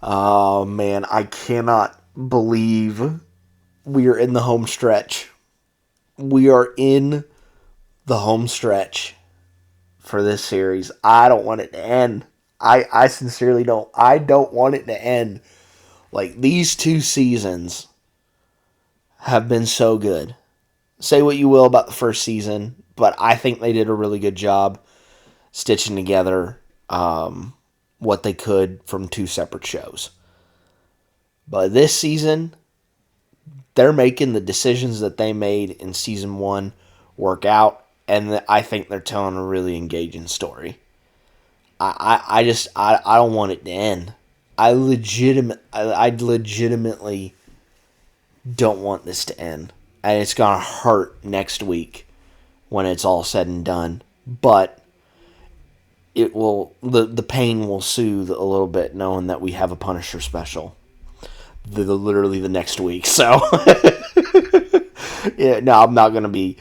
Oh man, I cannot believe we are in the home stretch. We are in the home stretch for this series. I don't want it to end. I sincerely don't. I don't want it to end. Like, these two seasons have been so good. Say what you will about the first season, but I think they did a really good job stitching together what they could from two separate shows. But this season, they're making the decisions that they made in season one work out, and I think they're telling a really engaging story. I don't want it to end. I legitimately don't want this to end, and it's gonna hurt next week when it's all said and done. But it will the pain will soothe a little bit knowing that we have a Punisher special, literally the next week. So yeah, no, I'm not gonna be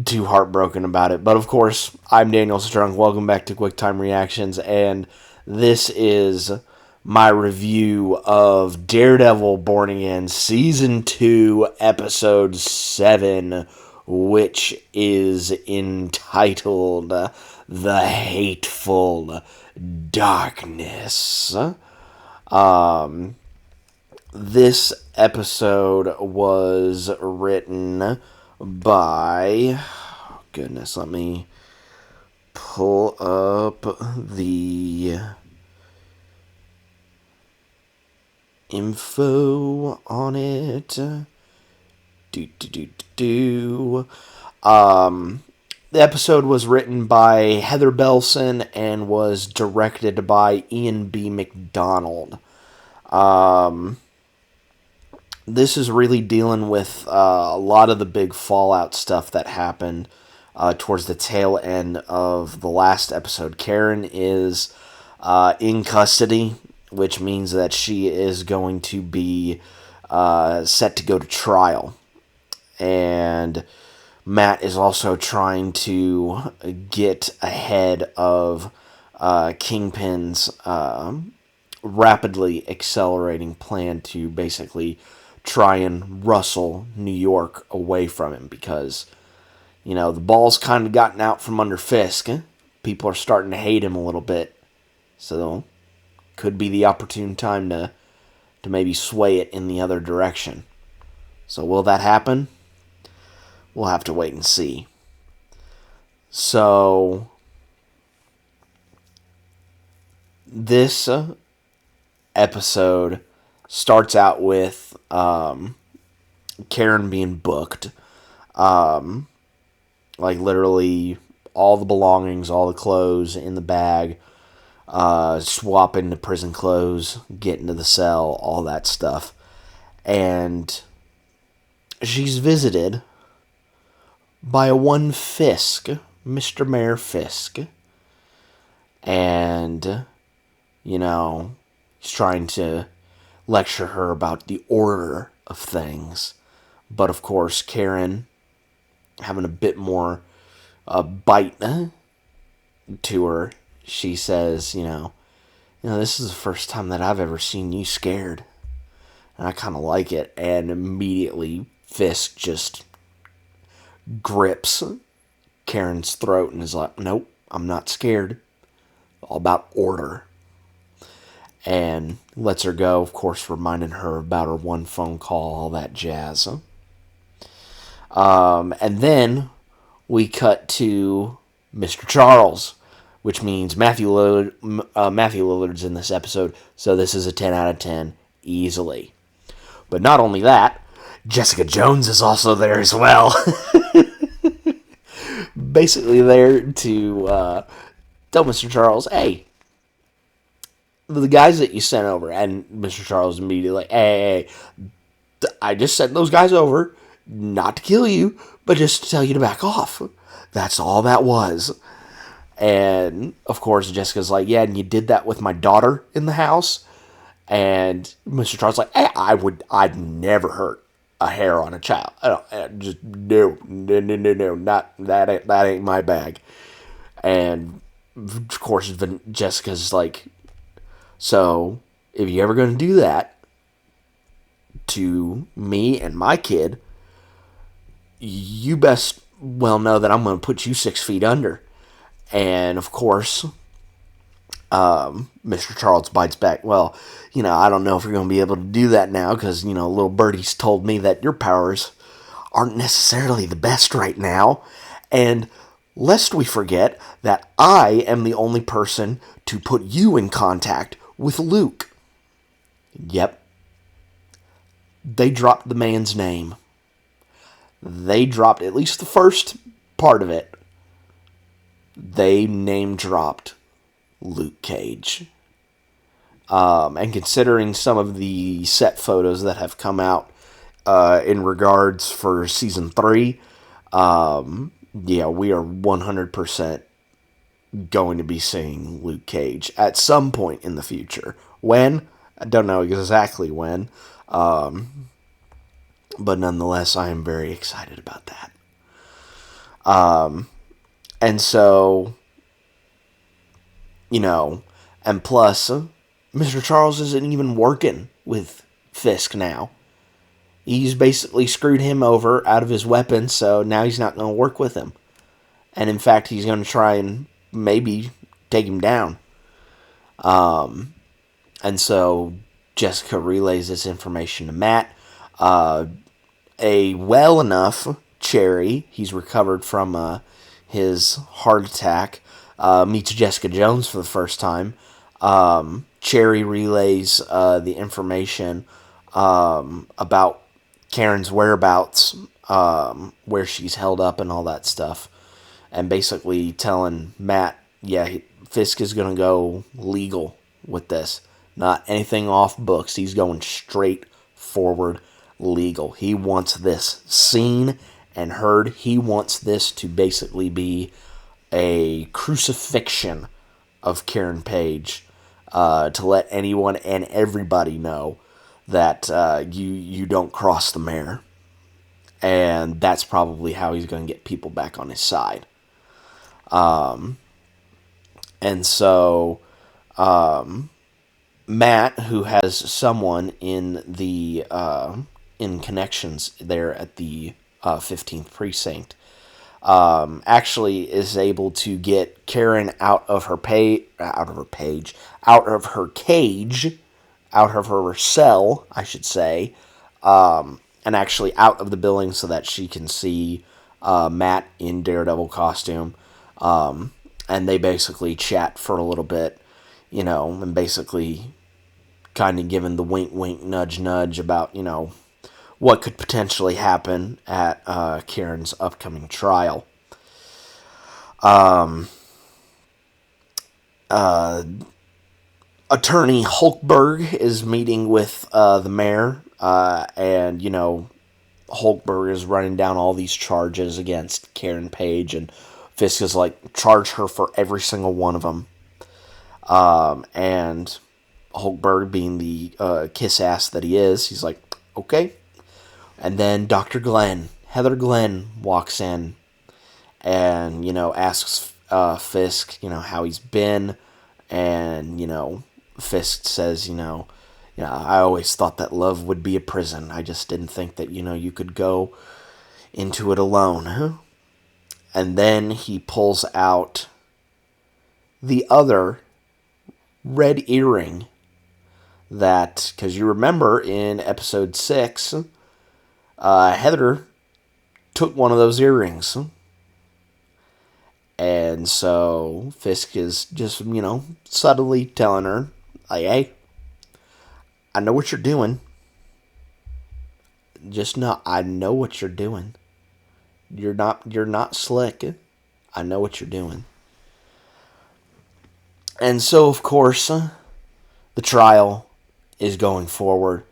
too heartbroken about it. But of course, I'm Daniel Strong. Welcome back to Quick Time Reactions, and this is my review of Daredevil Born Again Season 2, Episode 7, which is entitled The Hateful Darkness. This episode was written by... Goodness, let me pull up the info on it. The episode was written by Heather Belson and was directed by Ian B. McDonald. This is really dealing with a lot of the big Fallout stuff that happened towards the tail end of the last episode. Karen is in custody, which means that she is going to be set to go to trial. And Matt is also trying to get ahead of Kingpin's rapidly accelerating plan to basically try and rustle New York away from him, because, you know, the ball's kind of gotten out from under Fisk. People are starting to hate him a little bit. So, could be the opportune time to maybe sway it in the other direction. So, will that happen? We'll have to wait and see. So, this episode starts out with Karen being booked. Like, literally all the belongings, all the clothes in the bag, swap into prison clothes, get into the cell, all that stuff. And she's visited by a one Fisk, Mr. Mayor Fisk. And, you know, he's trying to lecture her about the order of things. But of course, Karen, having a bit more bite to her, she says, you know, this is the first time that I've ever seen you scared. And I kind of like it. And immediately, Fisk just grips Karen's throat and is like, nope, I'm not scared. All about order. And lets her go, of course, reminding her about her one phone call, all that jazz. And then we cut to Mr. Charles, which means Matthew Lillard's in this episode, so this is a 10 out of 10 easily. But not only that, Jessica Jones is also there as well. Basically there to tell Mr. Charles, hey, the guys that you sent over, and Mr. Charles immediately like, hey, I just sent those guys over, not to kill you, but just to tell you to back off. That's all that was. And, of course, Jessica's like, yeah, and you did that with my daughter in the house? And Mr. Charles like, hey, I'd never hurt a hair on a child. No, not, that ain't my bag. And, of course, Jessica's like, so, if you're ever going to do that to me and my kid, you best well know that I'm going to put you 6 feet under. And, of course, Mr. Charles bites back, well, I don't know if you're going to be able to do that now because, little birdie's told me that your powers aren't necessarily the best right now. And lest we forget that I am the only person to put you in contact with Luke. Yep. They dropped the man's name. They dropped at least the first part of it. They name dropped Luke Cage. And considering some of the set photos that have come out in regards for season 3, yeah, we are 100% going to be seeing Luke Cage at some point in the future. When? I don't know exactly when. But nonetheless, I am very excited about that. And so, and plus, Mr. Charles isn't even working with Fisk now. He's basically screwed him over out of his weapons, so now he's not going to work with him. And in fact, he's going to try and maybe take him down. And so Jessica relays this information to Matt. A well enough Cherry, he's recovered from his heart attack, meets Jessica Jones for the first time. Cherry relays the information about Karen's whereabouts, where she's held up and all that stuff. And basically telling Matt, yeah, Fisk is going to go legal with this. Not anything off books. He's going straight forward legal. He wants this seen and heard. He wants this to basically be a crucifixion of Karen Page, to let anyone and everybody know that you don't cross the mare. And that's probably how he's going to get people back on his side. And so Matt, who has someone in the in connections there at the 15th precinct, actually is able to get Karen out of her cage, out of her cell, I should say, and actually out of the building so that she can see Matt in Daredevil costume. And they basically chat for a little bit, and basically kind of giving the wink, wink, nudge, nudge about, what could potentially happen at Karen's upcoming trial. Attorney Hulkberg is meeting with the mayor, and, Hulkberg is running down all these charges against Karen Page, and Fisk is like, charge her for every single one of them. And Hulkberg, being the kiss-ass that he is, he's like, okay. And then Dr. Glenn, Heather Glenn, walks in and, asks Fisk, how he's been. And, Fisk says, I always thought that love would be a prison. I just didn't think that, you could go into it alone. And then he pulls out the other red earring that, because you remember in episode 6, Heather took one of those earrings. And so Fisk is just, subtly telling her, like, hey, I know what you're doing. I know what you're doing. You're not slick. I know what you're doing. And so, of course, the trial is going forward.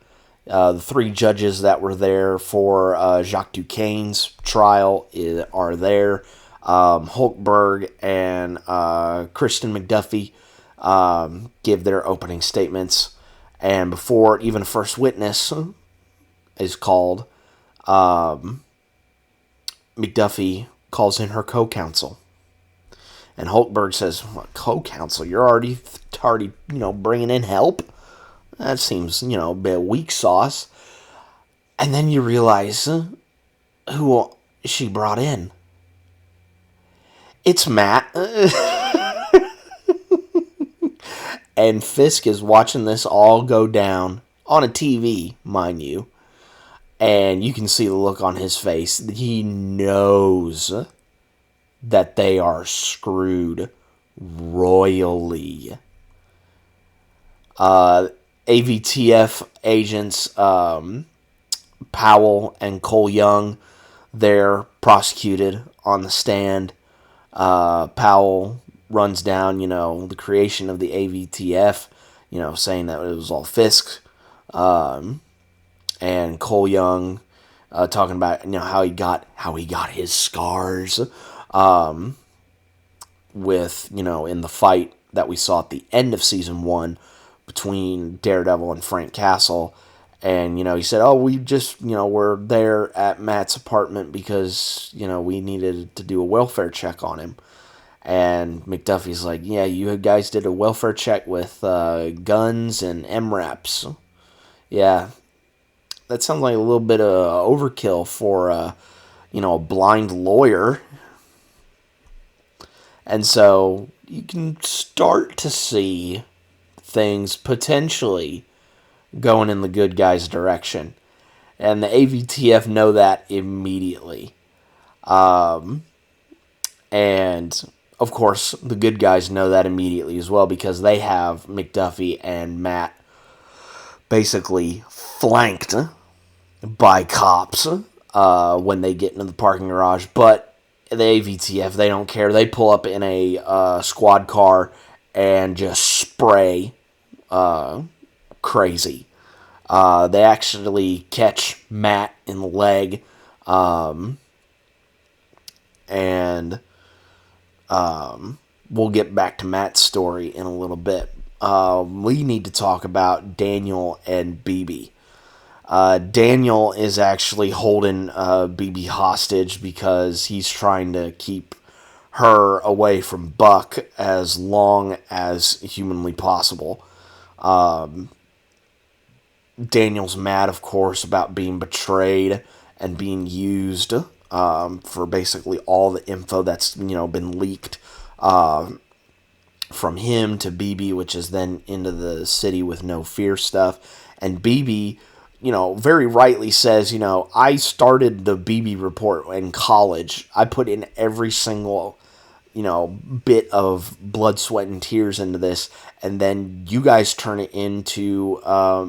The 3 judges that were there for Jacques Duquesne's trial are there. Hulkberg and Kristen McDuffie give their opening statements. And before even a first witness is called, McDuffie calls in her co-counsel. And Hulkberg says, what, co-counsel? You're already bringing in help? That seems, a bit weak sauce. And then you realize who she brought in. It's Matt. And Fisk is watching this all go down on a TV, mind you. And you can see the look on his face. He knows that they are screwed royally. AVTF agents Powell and Cole Young, they're prosecuted on the stand. Powell runs down, the creation of the AVTF, saying that it was all Fisk. And Cole Young talking about, how he got his scars. With, in the fight that we saw at the end of season 1 between Daredevil and Frank Castle. And, he said, we just, we're there at Matt's apartment because, we needed to do a welfare check on him. And McDuffie's like, yeah, you guys did a welfare check with guns and MRAPs. Yeah, that sounds like a little bit of overkill for, a blind lawyer. And so you can start to see things potentially going in the good guys' direction. And the AVTF know that immediately. And, of course, the good guys know that immediately as well because they have McDuffie and Matt basically flanked by cops when they get into the parking garage. But the AVTF, they don't care. They pull up in a squad car and just spray crazy. They actually catch Matt in the leg, and we'll get back to Matt's story in a little bit. We need to talk about Daniel and BB. Daniel is actually holding BB hostage because he's trying to keep her away from Buck as long as humanly possible. Daniel's mad, of course, about being betrayed and being used for basically all the info that's been leaked from him to BB, which is then into the city with no fear stuff. And BB, very rightly says, I started the BB report in college. I put in every single, bit of blood, sweat, and tears into this. And then you guys turn it into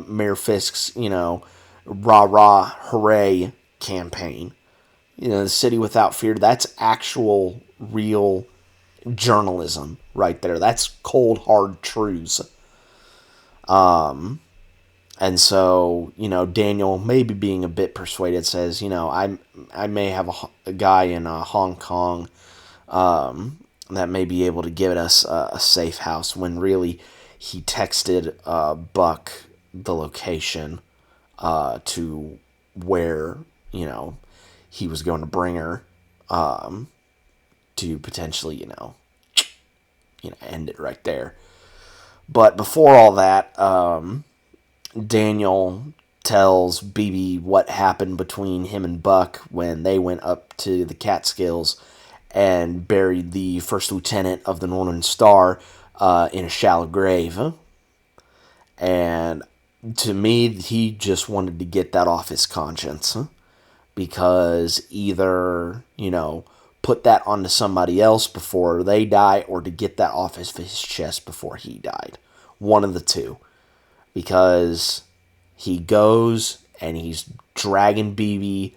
Mayor Fisk's, rah-rah, hooray campaign. The city without fear, that's actual, real journalism right there. That's cold, hard truths. And so, Daniel, maybe being a bit persuaded, says, I may have a guy in Hong Kong that may be able to give us a safe house, when really he texted Buck the location to where, he was going to bring her to potentially, end it right there. But before all that, Daniel tells BB what happened between him and Buck when they went up to the Catskills and buried the first lieutenant of the Northern Star in a shallow grave. And to me, he just wanted to get that off his conscience, because either, put that onto somebody else before they die, or to get that off his chest before he died. One of the two. Because he goes and he's dragging BB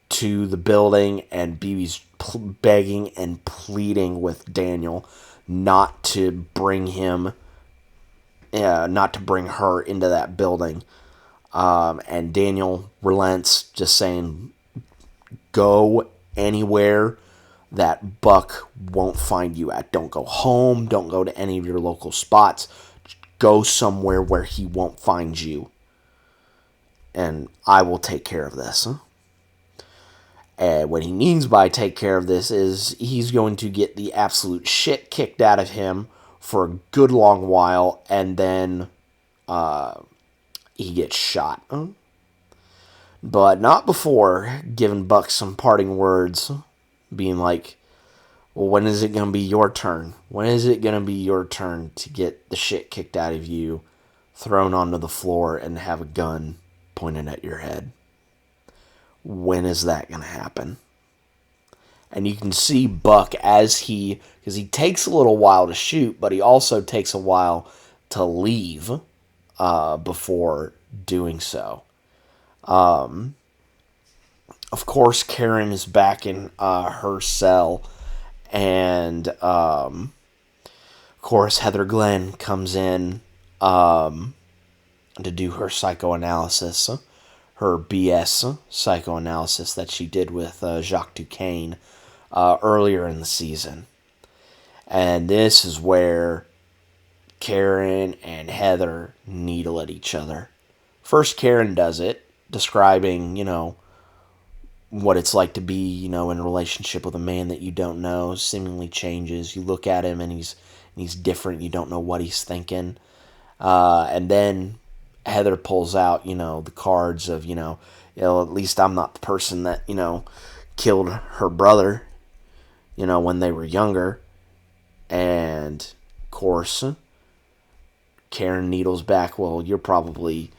to the building, and BB's begging and pleading with Daniel not to bring her into that building. And Daniel relents, just saying, go anywhere that Buck won't find you at. Don't go home. Don't go to any of your local spots. Go somewhere where he won't find you. And I will take care of this. And what he means by take care of this is he's going to get the absolute shit kicked out of him for a good long while, and then he gets shot. But not before giving Buck some parting words, being like, well, when is it going to be your turn? When is it going to be your turn to get the shit kicked out of you, thrown onto the floor, and have a gun pointed at your head? When is that going to happen? And you can see Buck because he takes a little while to shoot, but he also takes a while to leave before doing so. Of course, Karen is back in her cell, and of course, Heather Glenn comes in to do her psychoanalysis, her BS psychoanalysis that she did with Jacques Duquesne earlier in the season. And this is where Karen and Heather needle at each other. First, Karen does it, describing, what it's like to be, in a relationship with a man that you don't know, seemingly changes. You look at him and he's different. You don't know what he's thinking. And then Heather pulls out, the cards of, at least I'm not the person that, killed her brother, when they were younger. And, of course, Karen needles back, well, you're probably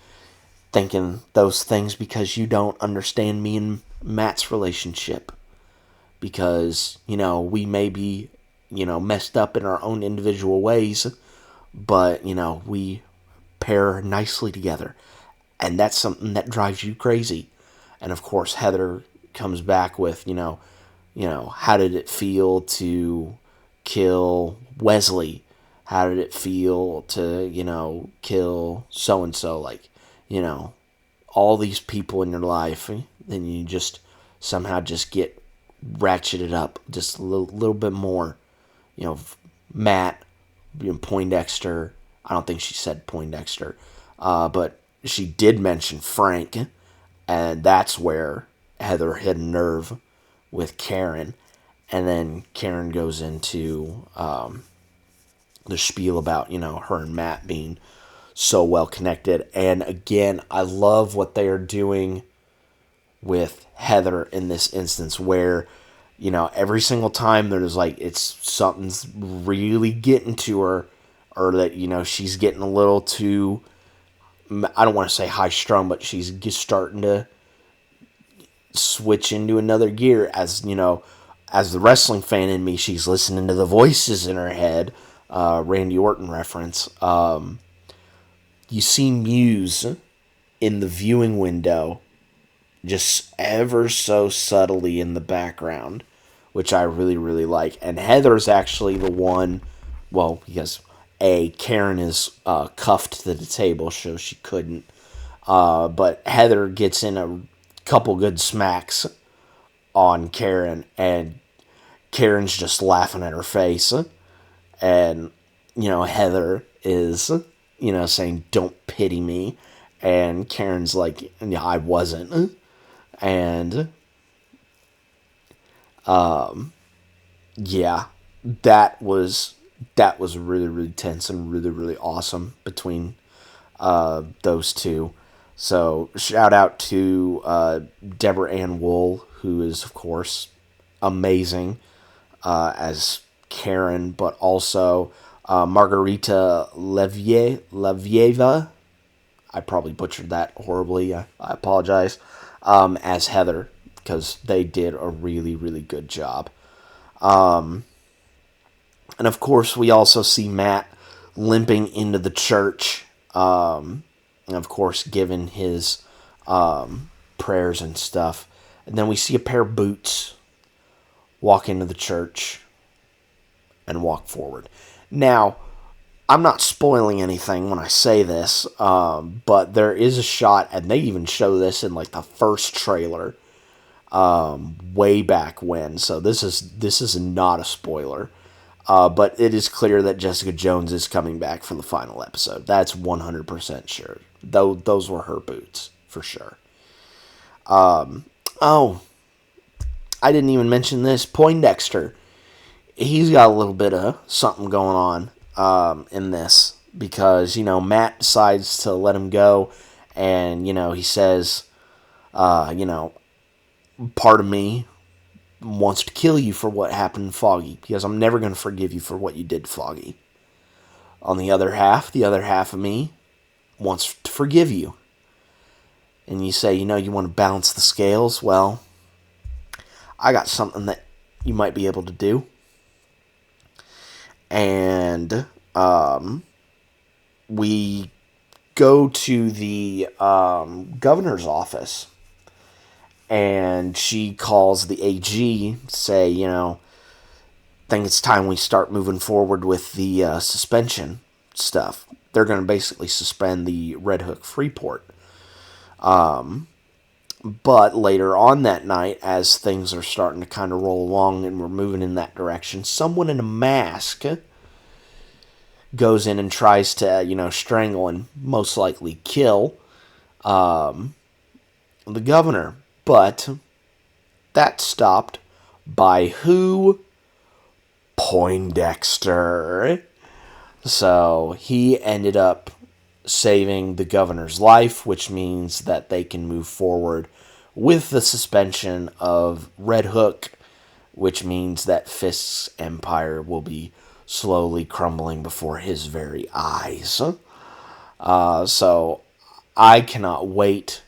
thinking those things because you don't understand me and Matt's relationship. Because, we may be, messed up in our own individual ways, but, we pair nicely together. And that's something that drives you crazy. And, of course, Heather comes back with, how did it feel to kill Wesley? How did it feel to, kill so-and-so? Like, all these people in your life. Then you just somehow just get ratcheted up just a little bit more. Matt, Poindexter. I don't think she said Poindexter. But she did mention Frank. And that's where Heather hit a nerve with Karen. And then Karen goes into the spiel about, her and Matt being so well connected. And again, I love what they are doing with Heather in this instance where, every single time there's something's really getting to her, or that, she's getting a little too, I don't want to say high strung, but she's just starting to switch into another gear. As, as the wrestling fan in me, she's listening to the voices in her head, Randy Orton reference. You see Muse in the viewing window, just ever so subtly in the background, which I really, really like. And Heather's actually the one, well, because Karen is cuffed to the table, so she couldn't. But Heather gets in a couple good smacks on Karen, and Karen's just laughing at her face. And, Heather is, saying, don't pity me. And Karen's like, yeah, I wasn't. And, yeah, that was really, really tense and really, really awesome between those two. So shout out to Deborah-Ann-Woll, who is, of course, amazing as Karen, but also Margarita Levieva. I probably butchered that horribly. I apologize. As Heather, because they did a really, really good job. And of course, we also see Matt limping into the church. And of course, giving his prayers and stuff. And then we see a pair of boots walk into the church and walk forward. Now, I'm not spoiling anything when I say this, but there is a shot, and they even show this in the first trailer way back when. So this is not a spoiler. But it is clear that Jessica Jones is coming back for the final episode. That's 100% sure. Though those were her boots, for sure. Oh, I didn't even mention this. Poindexter. He's got a little bit of something going on in this. Because, Matt decides to let him go. And, he says, part of me wants to kill you for what happened in Foggy, because I'm never going to forgive you for what you did to Foggy. On the other half of me wants to forgive you. And you say, you want to balance the scales? Well, I got something that you might be able to do. And we go to the governor's office. And she calls the AG, say, think it's time we start moving forward with the suspension stuff. They're going to basically suspend the Red Hook Freeport. But later on that night, as things are starting to kind of roll along and we're moving in that direction, someone in a mask goes in and tries to, strangle and most likely kill the governor. But that's stopped by who? Poindexter. So he ended up saving the governor's life, which means that they can move forward with the suspension of Red Hook, which means that Fisk's empire will be slowly crumbling before his very eyes. So I cannot wait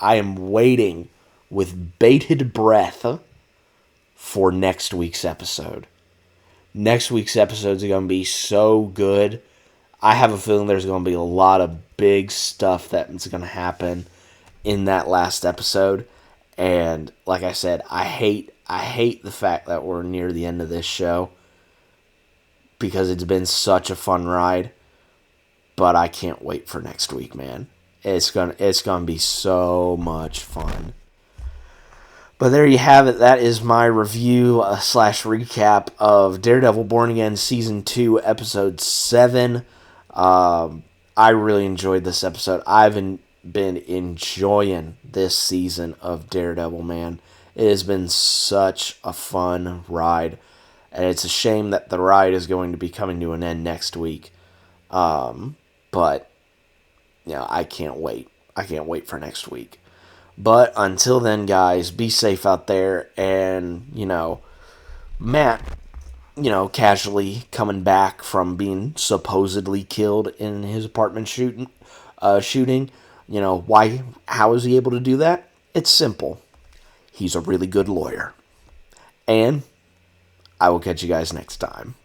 I am waiting with bated breath for next week's episode. Next week's episode is going to be so good. I have a feeling there's going to be a lot of big stuff that's going to happen in that last episode. And like I said, I hate the fact that we're near the end of this show, because it's been such a fun ride. But I can't wait for next week, man. It's gonna be so much fun. But there you have it. That is my review / recap of Daredevil Born Again Season 2, Episode 7. I really enjoyed this episode. I've been enjoying this season of Daredevil, man. It has been such a fun ride. And it's a shame that the ride is going to be coming to an end next week. But I can't wait. I can't wait for next week. But until then, guys, be safe out there. And, Matt, casually coming back from being supposedly killed in his apartment shooting. How is he able to do that? It's simple. He's a really good lawyer. And I will catch you guys next time.